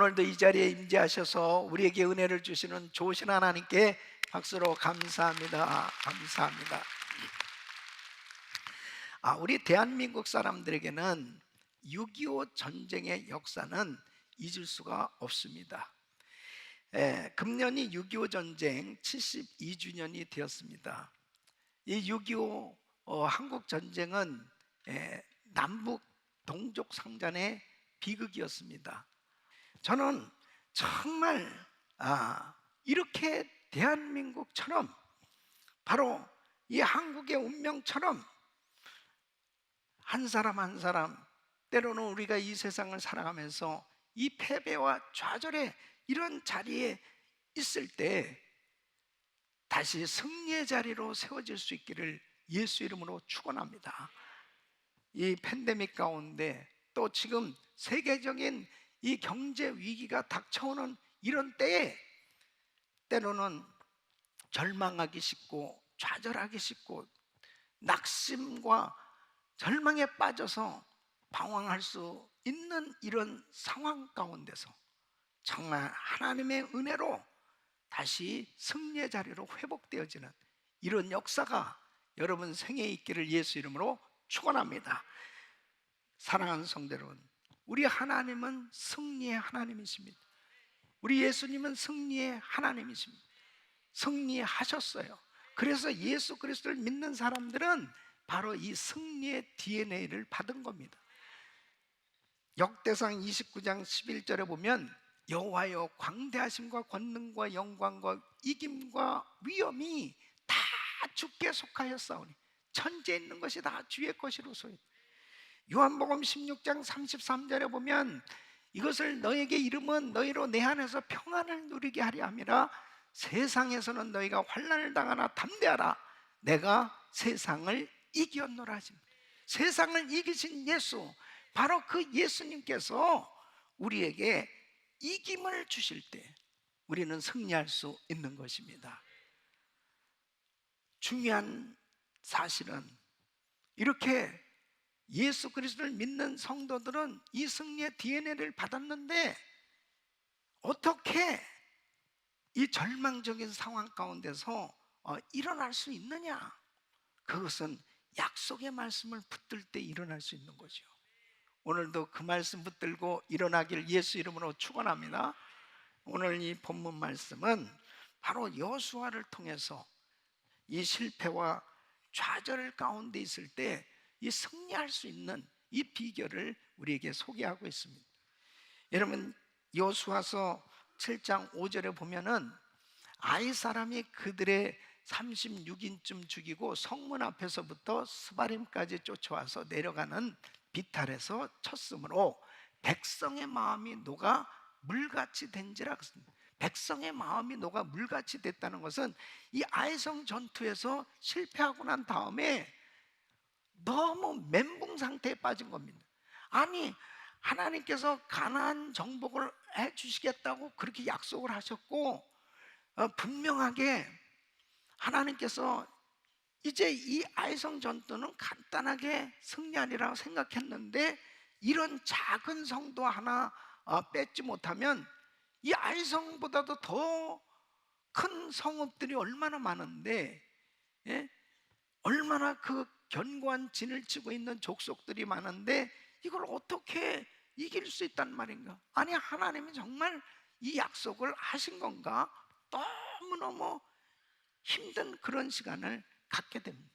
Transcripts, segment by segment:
오늘도 이 자리에 임재하셔서 우리에게 은혜를 주시는 좋으신 하나님께 박수로 감사합니다. 감사합니다. 우리 대한민국 사람들에게는 6.25 전쟁의 역사는 잊을 수가 없습니다. 금년이 6.25 전쟁 72주년이 되었습니다. 이 6.25 한국 전쟁은 남북 동족 상잔의 비극이었습니다. 저는 정말 이렇게 대한민국처럼 바로 이 한국의 운명처럼 한 사람 한 사람, 때로는 우리가 이 세상을 살아가면서 이 패배와 좌절의 이런 자리에 있을 때 다시 승리의 자리로 세워질 수 있기를 예수 이름으로 축원합니다. 이 팬데믹 가운데 또 지금 세계적인 이 경제 위기가 닥쳐오는 이런 때에 때로는 절망하기 쉽고 좌절하기 쉽고 낙심과 절망에 빠져서 방황할 수 있는 이런 상황 가운데서 정말 하나님의 은혜로 다시 승리의 자리로 회복되어지는 이런 역사가 여러분 생애에 있기를 예수 이름으로 축원합니다. 사랑하는 성도 여러분, 우리 하나님은 승리의 하나님이십니다. 우리 예수님은 승리의 하나님이십니다. 승리하셨어요. 그래서 예수 그리스도를 믿는 사람들은 바로 이 승리의 DNA를 받은 겁니다. 역대상 29장 11절에 보면 여호와여 광대하심과 권능과 영광과 이김과 위엄이 다 주께 속하였사오니 천지에 있는 것이 다 주의 것이로소이다. 요한복음 16장 33절에 보면 이것을 너에게 이름은 너희로 내 안에서 평안을 누리게 하려 함이라. 세상에서는 너희가 환난을 당하나 담대하라. 내가 세상을 이겼노라 하십니다. 세상을 이기신 예수, 바로 그 예수님께서 우리에게 이김을 주실 때 우리는 승리할 수 있는 것입니다. 중요한 사실은 이렇게 예수 그리스도를 믿는 성도들은 이 승리의 DNA를 받았는데 어떻게 이 절망적인 상황 가운데서 일어날 수 있느냐? 그것은 약속의 말씀을 붙들 때 일어날 수 있는 거죠. 오늘도 그 말씀 붙들고 일어나길 예수 이름으로 축원합니다. 오늘 이 본문 말씀은 바로 여호수아를 통해서 이 실패와 좌절 가운데 있을 때 이 승리할 수 있는 이 비결을 우리에게 소개하고 있습니다. 여러분, 여호수아서 7장 5절에 보면은 아이 사람이 그들의 36인쯤 죽이고 성문 앞에서부터 스바림까지 쫓아와서 내려가는 비탈에서 쳤으므로 백성의 마음이 녹아 물같이 된지라. 백성의 마음이 녹아 물같이 됐다는 것은 이 아이성 전투에서 실패하고 난 다음에 너무 멘붕 상태에 빠진 겁니다. 아니, 하나님께서 가나안 정복을 해주시겠다고 그렇게 약속을 하셨고 분명하게 하나님께서 이제 이 아이성 전투는 간단하게 승리하리라고 생각했는데 이런 작은 성도 하나 뺏지 못하면 이 아이성보다도 더 큰 성읍들이 얼마나 많은데, 얼마나 그 견고한 진을 치고 있는 족속들이 많은데 이걸 어떻게 이길 수 있단 말인가? 아니, 하나님이 정말 이 약속을 하신 건가? 너무너무 힘든 그런 시간을 갖게 됩니다.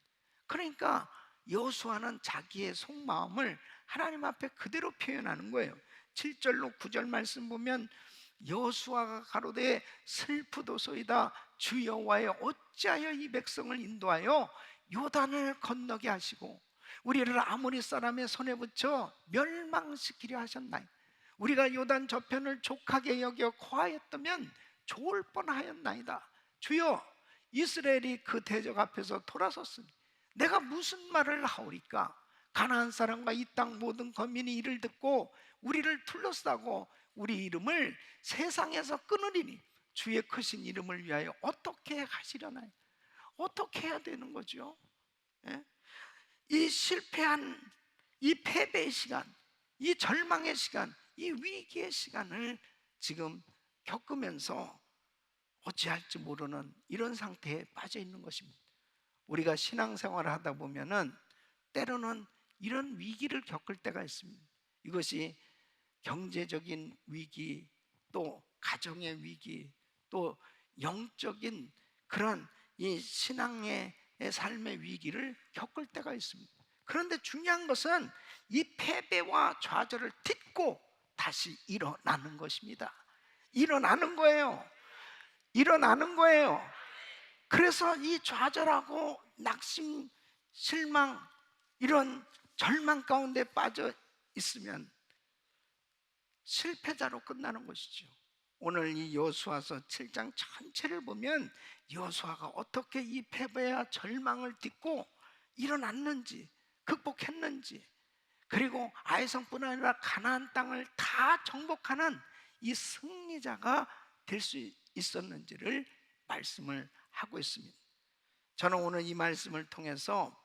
그러니까 여호수아는 자기의 속마음을 하나님 앞에 그대로 표현하는 거예요. 7절로 9절 말씀 보면 여호수아가 가로되 슬프도소이다. 주 여호와여 어찌하여 이 백성을 인도하여 요단을 건너게 하시고 우리를 아모리 사람의 손에 붙여 멸망시키려 하셨나이까. 우리가 요단 저편을 족하게 여겨 거하였다면 좋을 뻔하였나이다. 주여, 이스라엘이 그 대적 앞에서 돌아섰으니 내가 무슨 말을 하오리까? 가나안 사람과 이 땅 모든 거민이 이를 듣고 우리를 둘러싸고 우리 이름을 세상에서 끊으리니 주의 크신 이름을 위하여 어떻게 하시려나요? 어떻게 해야 되는 거죠? 이 실패한 이 패배의 시간, 이 절망의 시간, 이 위기의 시간을 지금 겪으면서 어찌할지 모르는 이런 상태에 빠져 있는 것입니다. 우리가 신앙생활을 하다 보면은 때로는 이런 위기를 겪을 때가 있습니다. 이것이 경제적인 위기, 또 가정의 위기, 또 영적인 그런 이 신앙의 삶의 위기를 겪을 때가 있습니다. 그런데 중요한 것은 이 패배와 좌절을 딛고 다시 일어나는 것입니다. 일어나는 거예요. 일어나는 거예요. 그래서 이 좌절하고 낙심, 실망, 이런 절망 가운데 빠져 있으면 실패자로 끝나는 것이죠. 오늘 이 여호수아서 7장 전체를 보면 여호수아가 어떻게 이 패배와 절망을 딛고 일어났는지, 극복했는지, 그리고 아이성뿐 아니라 가나안 땅을 다 정복하는 이 승리자가 될 수 있었는지를 말씀을 하고 있습니다. 저는 오늘 이 말씀을 통해서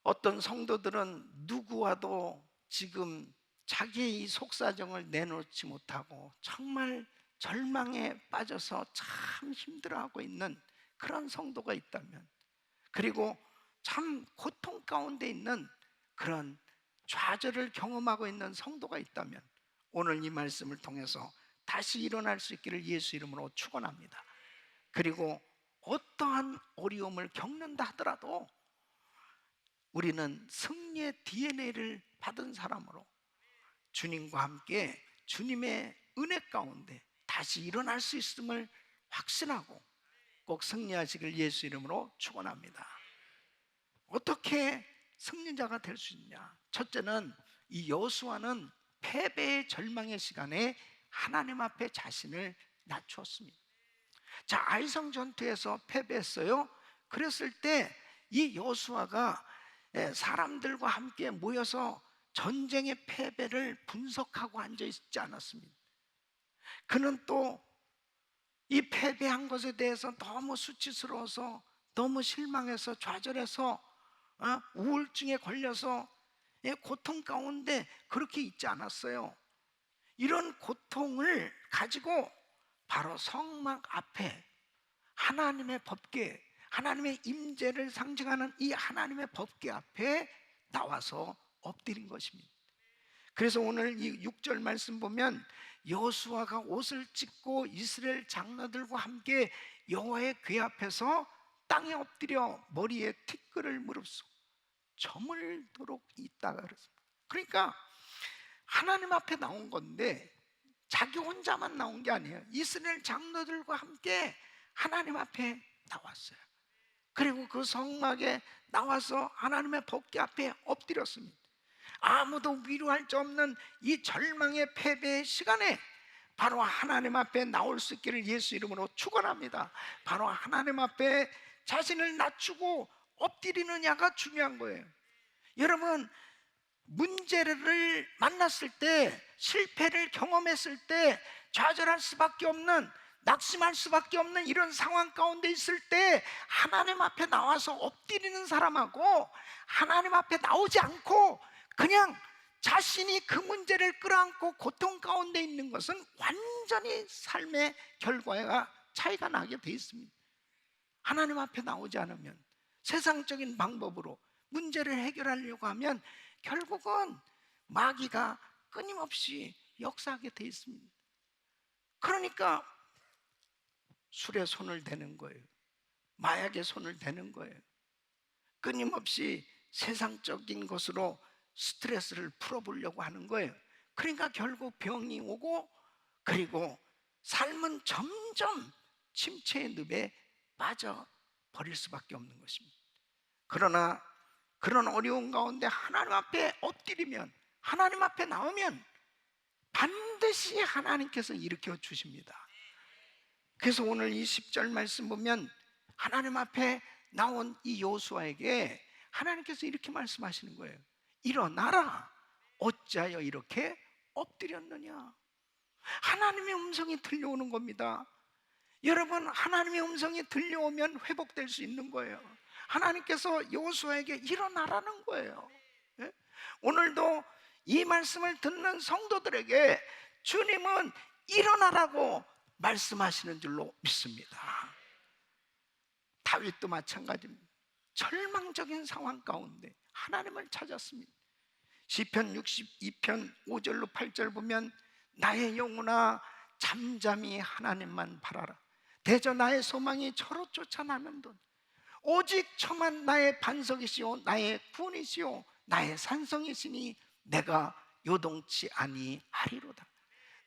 어떤 성도들은 누구와도 지금 자기의 이 속사정을 내놓지 못하고 정말 절망에 빠져서 참 힘들어하고 있는 그런 성도가 있다면, 그리고 참 고통 가운데 있는 그런 좌절을 경험하고 있는 성도가 있다면, 오늘 이 말씀을 통해서 다시 일어날 수 있기를 예수 이름으로 축원합니다. 그리고 어떠한 어려움을 겪는다 하더라도 우리는 승리의 DNA를 받은 사람으로 주님과 함께 주님의 은혜 가운데 다시 일어날 수 있음을 확신하고 꼭 승리하시길 예수 이름으로 축원합니다. 어떻게 승리자가 될 수 있냐? 첫째는 이 여호수아는 패배의 절망의 시간에 하나님 앞에 자신을 낮추었습니다. 자, 아이성 전투에서 패배했어요. 그랬을 때 이 여호수아가 사람들과 함께 모여서 전쟁의 패배를 분석하고 앉아 있지 않았습니다. 그는 또 이 패배한 것에 대해서 너무 수치스러워서, 너무 실망해서, 좌절해서, 우울증에 걸려서 고통 가운데 그렇게 있지 않았어요. 이런 고통을 가지고 바로 성막 앞에 하나님의 법궤, 하나님의 임재를 상징하는 이 하나님의 법궤 앞에 나와서 엎드린 것입니다. 그래서 오늘 이 6절 말씀 보면 여호수아가 옷을 찢고 이스라엘 장로들과 함께 여호와의 궤 앞에서 땅에 엎드려 머리에 티끌을 무릅쓰고 저물도록 있다가 그랬습니다. 그러니까 하나님 앞에 나온 건데 자기 혼자만 나온 게 아니에요. 이스라엘 장로들과 함께 하나님 앞에 나왔어요. 그리고 그 성막에 나와서 하나님의 법궤 앞에 엎드렸습니다. 아무도 위로할 수 없는 이 절망의 패배의 시간에 바로 하나님 앞에 나올 수 있기를 예수 이름으로 축원합니다. 바로 하나님 앞에 자신을 낮추고 엎드리느냐가 중요한 거예요. 여러분, 문제를 만났을 때, 실패를 경험했을 때 좌절할 수밖에 없는, 낙심할 수밖에 없는 이런 상황 가운데 있을 때 하나님 앞에 나와서 엎드리는 사람하고 하나님 앞에 나오지 않고 그냥 자신이 그 문제를 끌어안고 고통 가운데 있는 것은 완전히 삶의 결과가 차이가 나게 돼 있습니다. 하나님 앞에 나오지 않으면, 세상적인 방법으로 문제를 해결하려고 하면 결국은 마귀가 끊임없이 역사하게 돼 있습니다. 그러니까 술에 손을 대는 거예요. 마약에 손을 대는 거예요. 끊임없이 세상적인 것으로 스트레스를 풀어보려고 하는 거예요. 그러니까 결국 병이 오고, 그리고 삶은 점점 침체의 늪에 빠져버릴 수밖에 없는 것입니다. 그러나 그런 어려운 가운데 하나님 앞에 엎드리면, 하나님 앞에 나오면 반드시 하나님께서 일으켜 주십니다. 그래서 오늘 이 10절 말씀 보면 하나님 앞에 나온 이 여호수아에게 하나님께서 이렇게 말씀하시는 거예요. 일어나라, 어찌하여 이렇게 엎드렸느냐. 하나님의 음성이 들려오는 겁니다. 여러분, 하나님의 음성이 들려오면 회복될 수 있는 거예요. 하나님께서 여호수아에게 일어나라는 거예요. 오늘도 이 말씀을 듣는 성도들에게 주님은 일어나라고 말씀하시는 줄로 믿습니다. 다윗도 마찬가지입니다. 절망적인 상황 가운데 하나님을 찾았습니다. 시편 62편 5절로 8절 보면 나의 영혼아 잠잠히 하나님만 바라라. 대저 나의 소망이 저로 쫓아나는도다. 오직 저만 나의 반석이시오 나의 구원이시오 나의 산성이시니 내가 요동치 아니하리로다.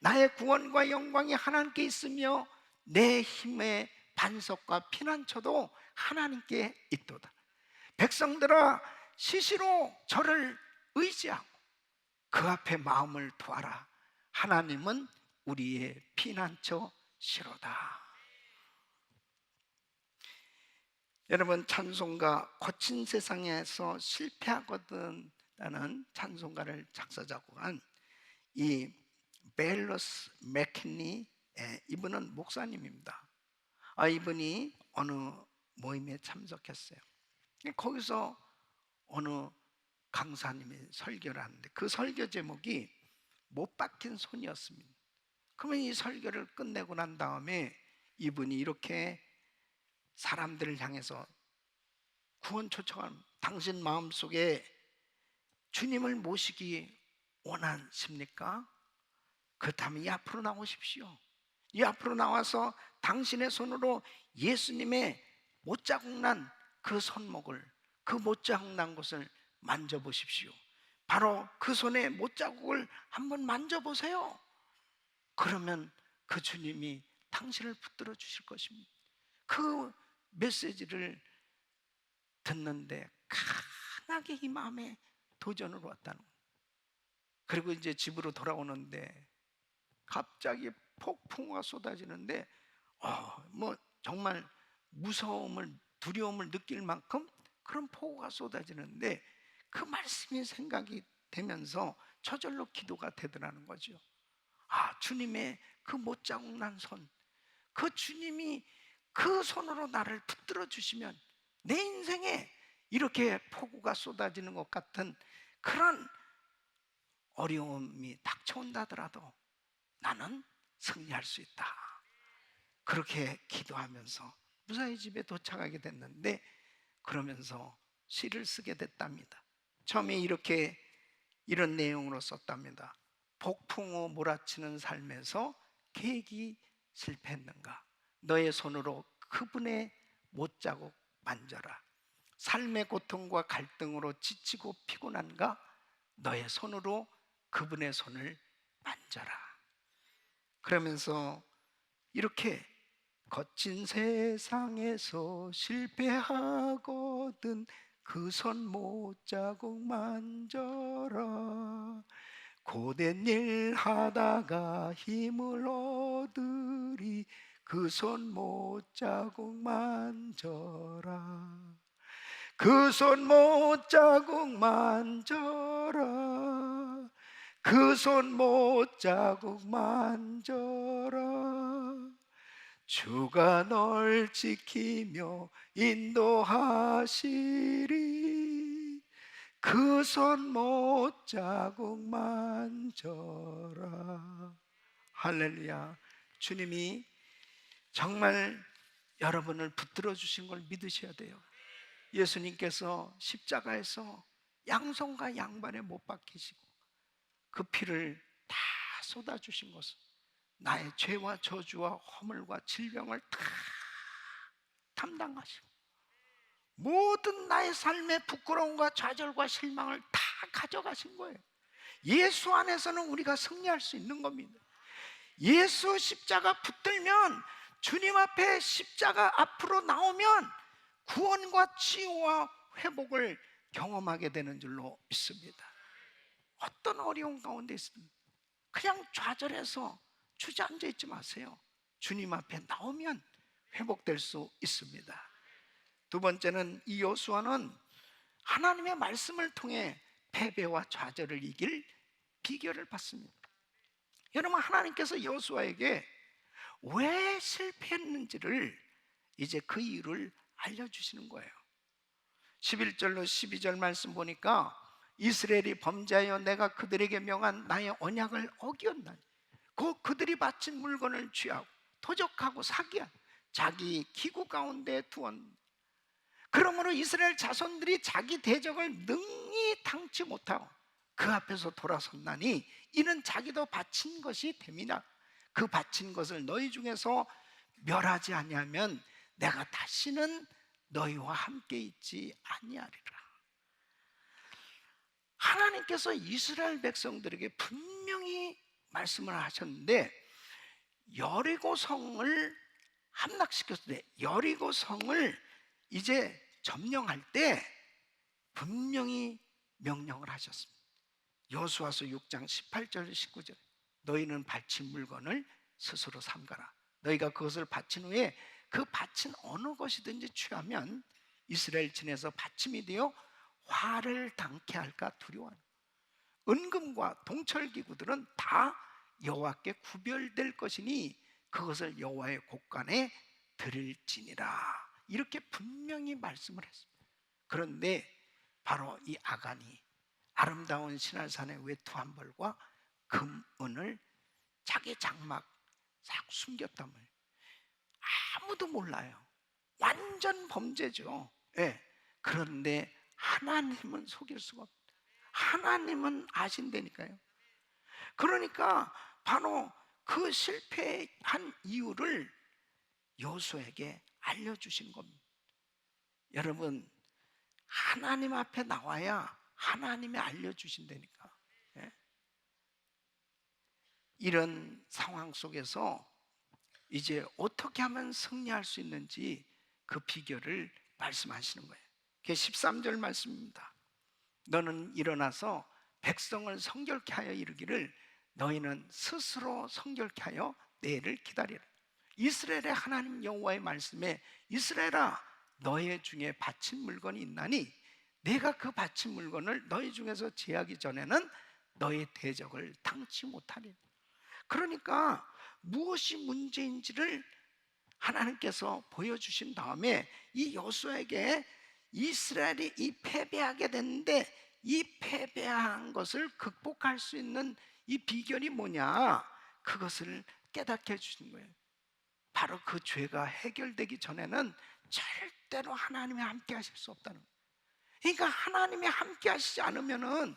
나의 구원과 영광이 하나님께 있으며 내 힘의 반석과 피난처도 하나님께 있도다. 백성들아 시시로 저를 의지하고 그 앞에 마음을 두어라. 하나님은 우리의 피난처시로다. 여러분, 찬송가 거친 세상에서 실패하거든 라는 찬송가를 작사 작곡한 이 벨러스 맥키니, 이분은 목사님입니다. 이분이 어느 모임에 참석했어요. 거기서 어느 강사님이 설교를 하는데 그 설교 제목이 못 박힌 손이었습니다. 그러면 이 설교를 끝내고 난 다음에 이분이 이렇게 사람들을 향해서 구원 초청합니다. 당신 마음속에 주님을 모시기 원하십니까? 그렇다면 이 앞으로 나오십시오. 이 앞으로 나와서 당신의 손으로 예수님의 못자국 난 그 손목을, 그 못자국 난 곳을 만져보십시오. 바로 그 손의 못자국을 한번 만져보세요. 그러면 그 주님이 당신을 붙들어 주실 것입니다. 그 메시지를 듣는데 강하게 이 마음에 도전으로 왔다는 거예요. 그리고 이제 집으로 돌아오는데 갑자기 폭풍우가 쏟아지는데 뭐 정말 무서움을, 두려움을 느낄 만큼 그런 폭우가 쏟아지는데 그 말씀이 생각이 되면서 저절로 기도가 되더라는 거죠. 주님의 그 못자국 난 손, 그 주님이 그 손으로 나를 붙들어 주시면 내 인생에 이렇게 폭우가 쏟아지는 것 같은 그런 어려움이 닥쳐온다 하더라도 나는 승리할 수 있다. 그렇게 기도하면서 무사히 집에 도착하게 됐는데, 그러면서 시를 쓰게 됐답니다. 처음에 이런 내용으로 썼답니다. 폭풍우 몰아치는 삶에서 계획이 실패했는가? 너의 손으로 그분의 못자국 만져라. 삶의 고통과 갈등으로 지치고 피곤한가? 너의 손으로 그분의 손을 만져라. 그러면서 이렇게 거친 세상에서 실패하거든 그 손 못자국 만져라. 고된 일 하다가 힘을 얻으리 그 손 못자국 만져라. 그 손 못자국 만져라. 그 손 못자국 만져라. 주가 널 지키며 인도하시리. 그 손 못자국 만져라. 할렐루야. 주님이 정말 여러분을 붙들어 주신 걸 믿으셔야 돼요. 예수님께서 십자가에서 양손과 양발에 못 박히시고 그 피를 다 쏟아주신 것은 나의 죄와 저주와 허물과 질병을 다 담당하시고 모든 나의 삶의 부끄러움과 좌절과 실망을 다 가져가신 거예요. 예수 안에서는 우리가 승리할 수 있는 겁니다. 예수 십자가 붙들면, 주님 앞에 십자가 앞으로 나오면 구원과 치유와 회복을 경험하게 되는 줄로 믿습니다. 어떤 어려운 가운데 있습니다. 그냥 좌절해서 주저앉아 있지 마세요. 주님 앞에 나오면 회복될 수 있습니다. 두 번째는 이 여호수아는 하나님의 말씀을 통해 패배와 좌절을 이길 비결을 받습니다. 여러분, 하나님께서 여호수아에게 왜 실패했는지를 이제 그 이유를 알려주시는 거예요. 11절로 12절 말씀 보니까 이스라엘이 범죄하여 내가 그들에게 명한 나의 언약을 어기었나니 그들이 바친 물건을 취하고 도적하고 사기한 자기 기구 가운데 두었. 그러므로 이스라엘 자손들이 자기 대적을 능히 당치 못하고 그 앞에서 돌아섰나니 이는 자기도 바친 것이 됨이나 그 바친 것을 너희 중에서 멸하지 아니하면 내가 다시는 너희와 함께 있지 아니하리라. 하나님께서 이스라엘 백성들에게 분명히 말씀을 하셨는데, 여리고 성을 함락시켰을 때, 여리고 성을 이제 점령할 때 분명히 명령을 하셨습니다. 여호수아서 6장 18절 19절 너희는 바친 물건을 스스로 삼가라. 너희가 그것을 바친 후에 그 바친 어느 것이든지 취하면 이스라엘 진에서 바침이 되어 화를 당케 할까 두려워하는. 은금과 동철기구들은 다 여호와께 구별될 것이니 그것을 여호와의 곳간에 드릴지니라. 이렇게 분명히 말씀을 했습니다. 그런데 바로 이 아간이 아름다운 시날산의 외투 한 벌과 금은을 자기 장막 싹 숨겼단 말이에요. 아무도 몰라요. 완전 범죄죠. 예. 그런데 하나님은 속일 수가 없어요. 하나님은 아신다니까요. 그러니까 바로 그 실패한 이유를 여호수아에게 알려주신 겁니다. 여러분, 하나님 앞에 나와야 하나님이 알려주신다니까. 예? 이런 상황 속에서 이제 어떻게 하면 승리할 수 있는지 그 비결을 말씀하시는 거예요. 그게 13절 말씀입니다. 너는 일어나서 백성을 성결케 하여 이르기를 너희는 스스로 성결케 하여 내일을 기다리라. 이스라엘의 하나님 여호와의 말씀에 이스라엘아 너희 중에 바친 물건이 있나니 내가 그 바친 물건을 너희 중에서 제하기 전에는 너희 대적을 당치 못하리라. 그러니까 무엇이 문제인지를 하나님께서 보여주신 다음에 이 여호수아에게 이스라엘이 이 패배하게 됐는데 이 패배한 것을 극복할 수 있는 이 비결이 뭐냐, 그것을 깨닫게 해주신 거예요. 바로 그 죄가 해결되기 전에는 절대로 하나님이 함께 하실 수 없다는 거예요. 그러니까 하나님이 함께 하시지 않으면은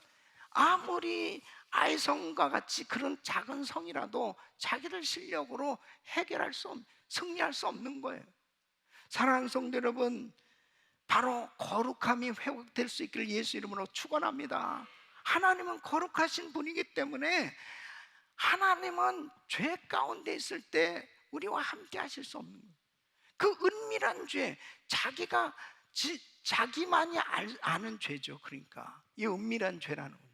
아무리 아이성과 같이 그런 작은 성이라도 자기들 실력으로 승리할 수 없는 거예요. 사랑하는 성도 여러분, 바로 거룩함이 회복될 수 있기를 예수 이름으로 축원합니다. 하나님은 거룩하신 분이기 때문에 하나님은 죄 가운데 있을 때 우리와 함께 하실 수 없는 거예요. 그 은밀한 죄, 자기만이 아는 죄죠. 그러니까 이 은밀한 죄라는 건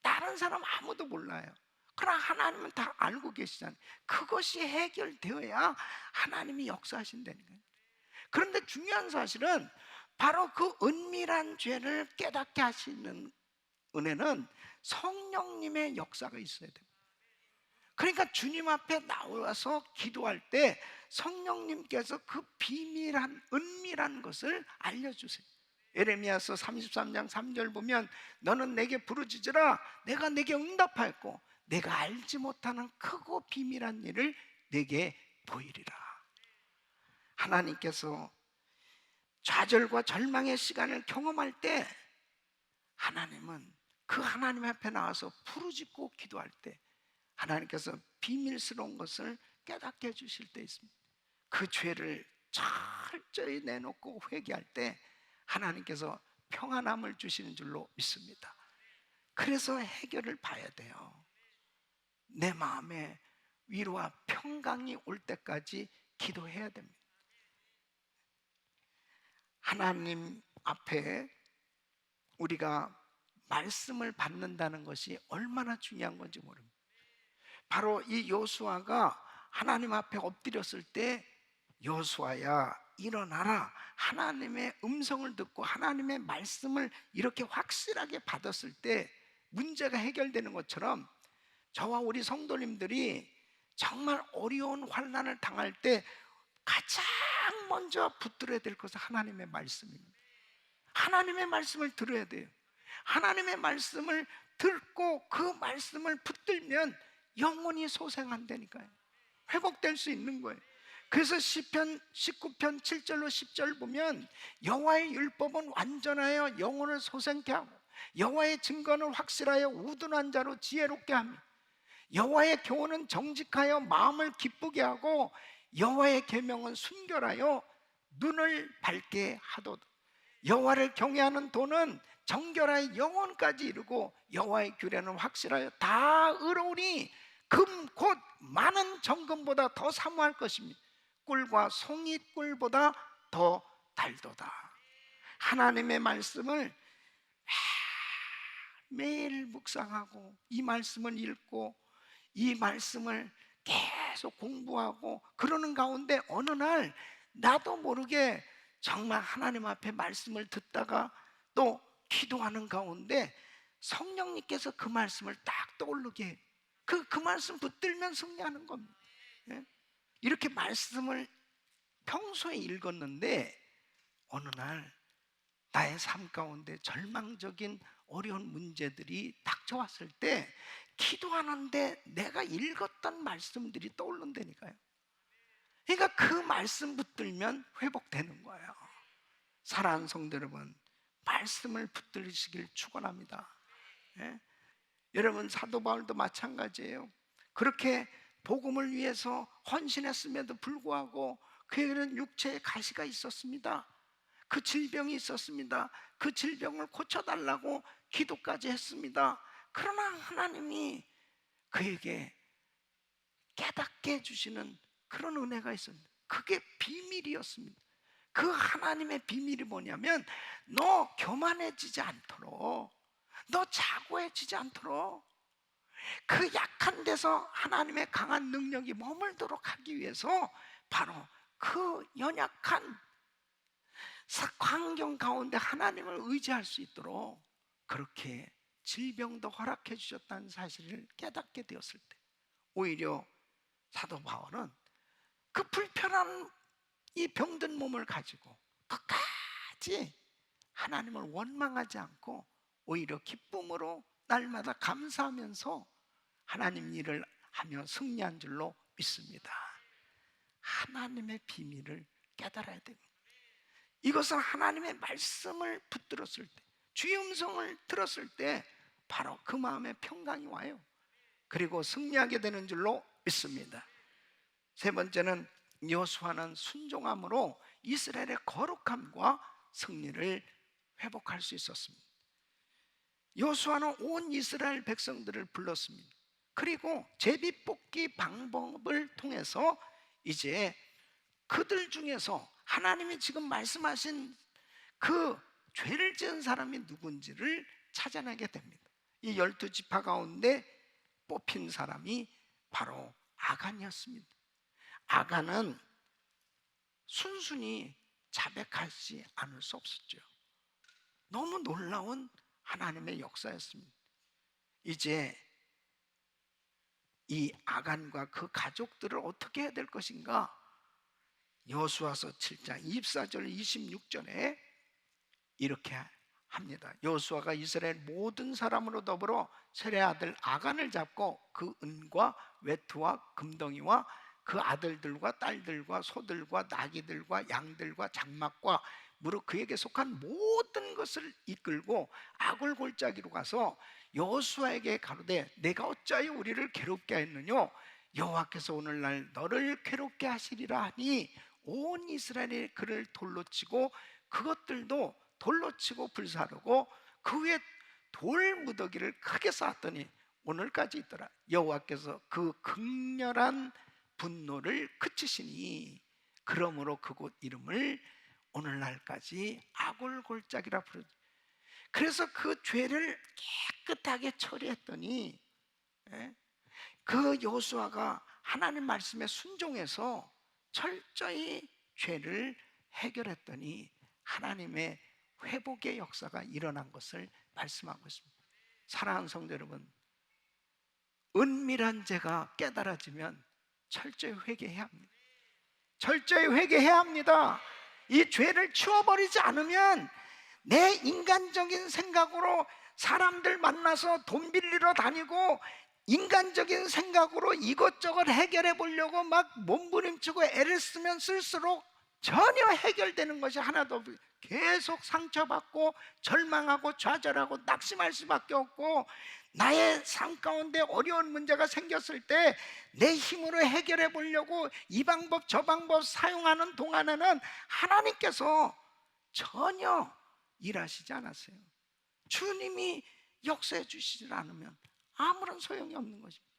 다른 사람 아무도 몰라요. 그러나 하나님은 다 알고 계시잖아요. 그것이 해결되어야 하나님이 역사하신다는 거예요. 그런데 중요한 사실은 바로 그 은밀한 죄를 깨닫게 하시는 은혜는 성령님의 역사가 있어야 돼요. 그러니까 주님 앞에 나와서 기도할 때 성령님께서 그 비밀한 은밀한 것을 알려주세요. 에레미야서 33장 3절 보면 너는 내게 부르짖으라 내가 내게 응답하였고 내가 알지 못하는 크고 비밀한 일을 내게 보이리라. 하나님께서 좌절과 절망의 시간을 경험할 때 하나님은 그 하나님 앞에 나와서 부르짖고 기도할 때 하나님께서 비밀스러운 것을 깨닫게 해주실 때 있습니다. 그 죄를 철저히 내놓고 회개할 때 하나님께서 평안함을 주시는 줄로 믿습니다. 그래서 해결을 봐야 돼요. 내 마음에 위로와 평강이 올 때까지 기도해야 됩니다. 하나님 앞에 우리가 말씀을 받는다는 것이 얼마나 중요한 건지 모릅니다. 바로 이 여호수아가 하나님 앞에 엎드렸을 때 여호수아야 일어나라, 하나님의 음성을 듣고 하나님의 말씀을 이렇게 확실하게 받았을 때 문제가 해결되는 것처럼 저와 우리 성도님들이 정말 어려운 환난을 당할 때 가장 먼저 붙들어야 될 것은 하나님의 말씀입니다. 하나님의 말씀을 들어야 돼요. 하나님의 말씀을 듣고 그 말씀을 붙들면 영원히 소생한다니까요. 회복될 수 있는 거예요. 그래서 시편 19편 7절로 10절 보면 여호와의 율법은 완전하여 영혼을 소생케 하고 여호와의 증거는 확실하여 우둔한 자로 지혜롭게 하며 여호와의 교훈은 정직하여 마음을 기쁘게 하고 여호와의 계명은 순결하여 눈을 밝게 하도다. 여호와를 경외하는 도는 정결하여 영혼까지 이르고 여호와의 규례는 확실하여 다 의로우니 금 곧 많은 정금보다 더 사모할 것입니다. 꿀과 송이꿀보다 더 달도다. 하나님의 말씀을 매일 묵상하고 이 말씀을 읽고 이 말씀을 계속 공부하고 그러는 가운데 어느 날 나도 모르게 정말 하나님 앞에 말씀을 듣다가 또 기도하는 가운데 성령님께서 그 말씀을 딱 떠오르게 해요. 그 말씀 붙들면 승리하는 겁니다. 이렇게 말씀을 평소에 읽었는데 어느 날 나의 삶 가운데 절망적인 어려운 문제들이 닥쳐왔을 때 기도하는데 내가 읽었던 말씀들이 떠오른다니까요. 그러니까 그 말씀 붙들면 회복되는 거예요. 사랑하는 성도 여러분, 말씀을 붙들으시길 축원합니다. 여러분, 사도 바울도 마찬가지예요. 그렇게 복음을 위해서 헌신했음에도 불구하고 그에게는 육체에 가시가 있었습니다. 그 질병이 있었습니다. 그 질병을 고쳐달라고 기도까지 했습니다. 그러나 하나님이 그에게 깨닫게 해주시는 그런 은혜가 있습니다. 그게 비밀이었습니다. 그 하나님의 비밀이 뭐냐면 너 교만해지지 않도록, 너 자고해지지 않도록 그 약한 데서 하나님의 강한 능력이 머물도록 하기 위해서 바로 그 연약한 환경 가운데 하나님을 의지할 수 있도록 그렇게 질병도 허락해 주셨다는 사실을 깨닫게 되었을 때 오히려 사도 바울은 그 불편한 이 병든 몸을 가지고 끝까지 하나님을 원망하지 않고 오히려 기쁨으로 날마다 감사하면서 하나님 일을 하며 승리한 줄로 믿습니다. 하나님의 비밀을 깨달아야 됩니다. 이것은 하나님의 말씀을 붙들었을 때, 주의 음성을 들었을 때 바로 그 마음에 평강이 와요. 그리고 승리하게 되는 줄로 믿습니다. 세 번째는 여호수아는 순종함으로 이스라엘의 거룩함과 승리를 회복할 수 있었습니다. 여호수아는 온 이스라엘 백성들을 불렀습니다. 그리고 제비뽑기 방법을 통해서 이제 그들 중에서 하나님이 지금 말씀하신 그 죄를 지은 사람이 누군지를 찾아내게 됩니다. 이 12지파 가운데 뽑힌 사람이 바로 아간이었습니다. 아간은 순순히 자백하지 않을 수 없었죠. 너무 놀라운 하나님의 역사였습니다. 이제 이 아간과 그 가족들을 어떻게 해야 될 것인가? 여호수아서 7장 24절 26절에 이렇게 합니다. 여호수아가 이스라엘 모든 사람으로 더불어 셀의 아들 아간을 잡고 그 은과 외투와 금덩이와 그 아들들과 딸들과 소들과 나귀들과 양들과 장막과 무릇 그에게 속한 모든 것을 이끌고 아골 골짜기로 가서 여호수아에게 가로되 내가 어찌하여 우리를 괴롭게 하였느냐? 여호와께서 오늘날 너를 괴롭게 하시리라 하니 온 이스라엘이 그를 돌로 치고 그것들도 돌로 치고 불사르고 그 위에 돌 무더기를 크게 쌓았더니 오늘까지 있더라. 여호와께서 그 극렬한 분노를 그치시니 그러므로 그곳 이름을 오늘날까지 아골골짜기라 부르죠. 그래서 그 죄를 깨끗하게 처리했더니 그 여호수아가 하나님 말씀에 순종해서 철저히 죄를 해결했더니 하나님의 회복의 역사가 일어난 것을 말씀하고 있습니다. 사랑하는 성도 여러분, 은밀한 죄가 깨달아지면 철저히 회개해야 합니다. 철저히 회개해야 합니다. 이 죄를 치워버리지 않으면 내 인간적인 생각으로 사람들 만나서 돈 빌리러 다니고 인간적인 생각으로 이것저것 해결해 보려고 막 몸부림치고 애를 쓰면 쓸수록 전혀 해결되는 것이 하나도 없고 계속 상처받고 절망하고 좌절하고 낙심할 수밖에 없고, 나의 삶 가운데 어려운 문제가 생겼을 때 내 힘으로 해결해 보려고 이 방법 저 방법 사용하는 동안에는 하나님께서 전혀 일하시지 않았어요. 주님이 역사해 주시지 않으면 아무런 소용이 없는 것입니다.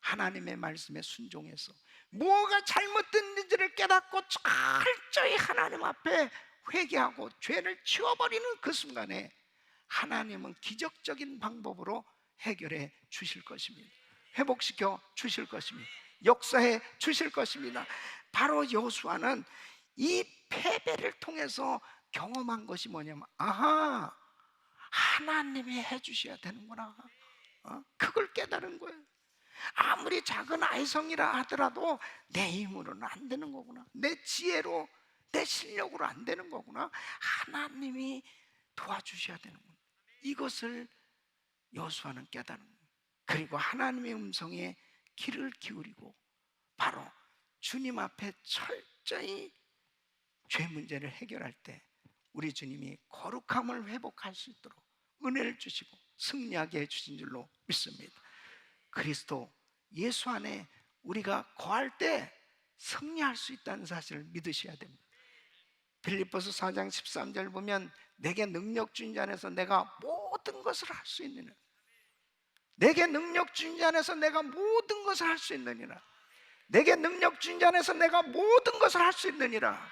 하나님의 말씀에 순종해서 뭐가 잘못됐는지를 깨닫고 철저히 하나님 앞에 회개하고 죄를 치워버리는 그 순간에 하나님은 기적적인 방법으로 해결해 주실 것입니다. 회복시켜 주실 것입니다. 역사해 주실 것입니다. 바로 여호수아는 이 패배를 통해서 경험한 것이 뭐냐면, 아하, 하나님이 해주셔야 되는구나. 그걸 깨달은 거예요. 아무리 작은 아이성이라 하더라도 내 힘으로는 안 되는 거구나. 내 지혜로, 내 실력으로 안 되는 거구나. 하나님이 도와주셔야 되는구나. 이것을 여호수아는 깨달은 거예요. 그리고 하나님의 음성에 귀를 기울이고 바로 주님 앞에 철저히 죄 문제를 해결할 때 우리 주님이 거룩함을 회복할 수 있도록 은혜를 주시고 승리하게 해주신 줄로 믿습니다. 그리스도 예수 안에 우리가 거할 때 승리할 수 있다는 사실을 믿으셔야 됩니다. 빌립보서 4장 13절 보면 내게 능력 주신 자 안에서 내가 모든 것을 할 수 있느니라. 내게 능력 주신 자 안에서 내가 모든 것을 할 수 있느니라. 내게 능력 주신 자 안에서 내가 모든 것을 할 수 있느니라.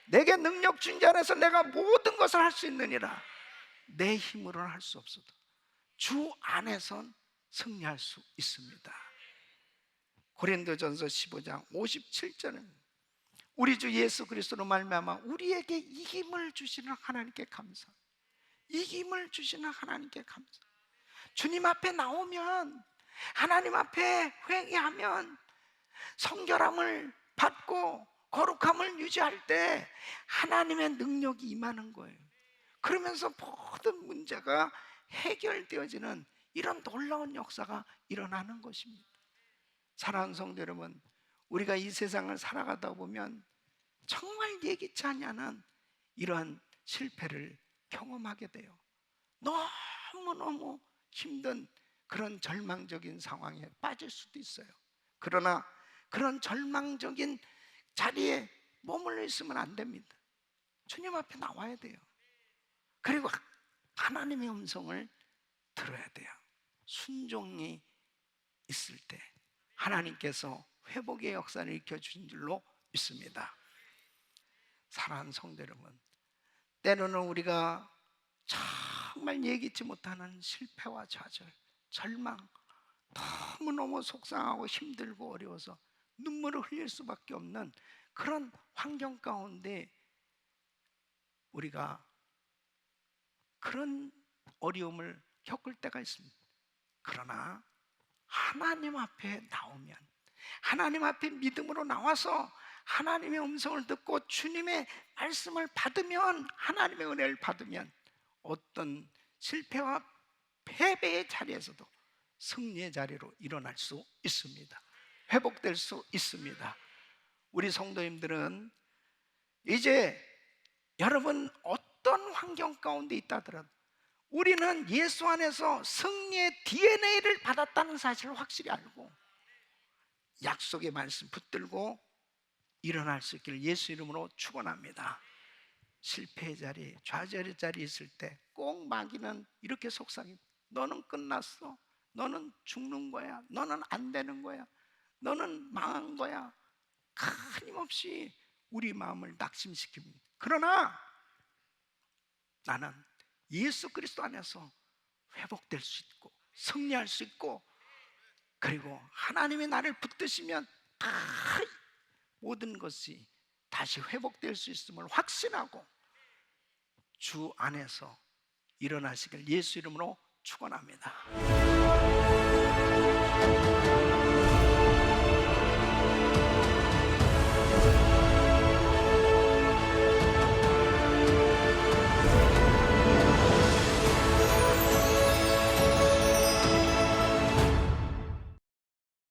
내게 능력 주신 자 안에서 내가 모든 것을 할 수 있느니라. 내 힘으로는 할 수 없어도 주 안에선 승리할 수 있습니다. 고린도전서 15장 57절은 우리 주 예수 그리스도로 말미암아 우리에게 이김을 주시는 하나님께 감사. 이김을 주시는 하나님께 감사. 주님 앞에 나오면, 하나님 앞에 회개하면 성결함을 받고 거룩함을 유지할 때 하나님의 능력이 임하는 거예요. 그러면서 모든 문제가 해결되어지는 이런 놀라운 역사가 일어나는 것입니다. 사랑하는 성도 여러분, 우리가 이 세상을 살아가다 보면 정말 예기치 않은 이러한 실패를 경험하게 돼요. 너무너무 힘든 그런 절망적인 상황에 빠질 수도 있어요. 그러나 그런 절망적인 자리에 머물러 있으면 안 됩니다. 주님 앞에 나와야 돼요. 그리고 하나님의 음성을 들어야 돼요. 순종이 있을 때 하나님께서 회복의 역사를 일으켜주신 줄로 믿습니다. 사랑하는 성도 여러분, 때로는 우리가 정말 예기치 못하는 실패와 좌절, 절망, 너무너무 속상하고 힘들고 어려워서 눈물을 흘릴 수밖에 없는 그런 환경 가운데 우리가 그런 어려움을 겪을 때가 있습니다. 그러나 하나님 앞에 나오면, 하나님 앞에 믿음으로 나와서 하나님의 음성을 듣고 주님의 말씀을 받으면, 하나님의 은혜를 받으면 어떤 실패와 패배의 자리에서도 승리의 자리로 일어날 수 있습니다. 회복될 수 있습니다. 우리 성도님들은 이제 여러분 어떤 환경 가운데 있다 하더라도 우리는 예수 안에서 승리의 DNA를 받았다는 사실을 확실히 알고 약속의 말씀 붙들고 일어날 수 있기를 예수 이름으로 축원합니다. 실패의 자리, 좌절의 자리에 있을 때 꼭 마귀는 이렇게 속삭입니다. 너는 끝났어. 너는 죽는 거야. 너는 안 되는 거야. 너는 망한 거야. 끊임없이 우리 마음을 낙심시킵니다. 그러나 나는 예수 그리스도 안에서 회복될 수 있고 승리할 수 있고, 그리고 하나님이 나를 붙드시면 다 모든 것이 다시 회복될 수 있음을 확신하고 주 안에서 일어나시길 예수 이름으로 축원합니다.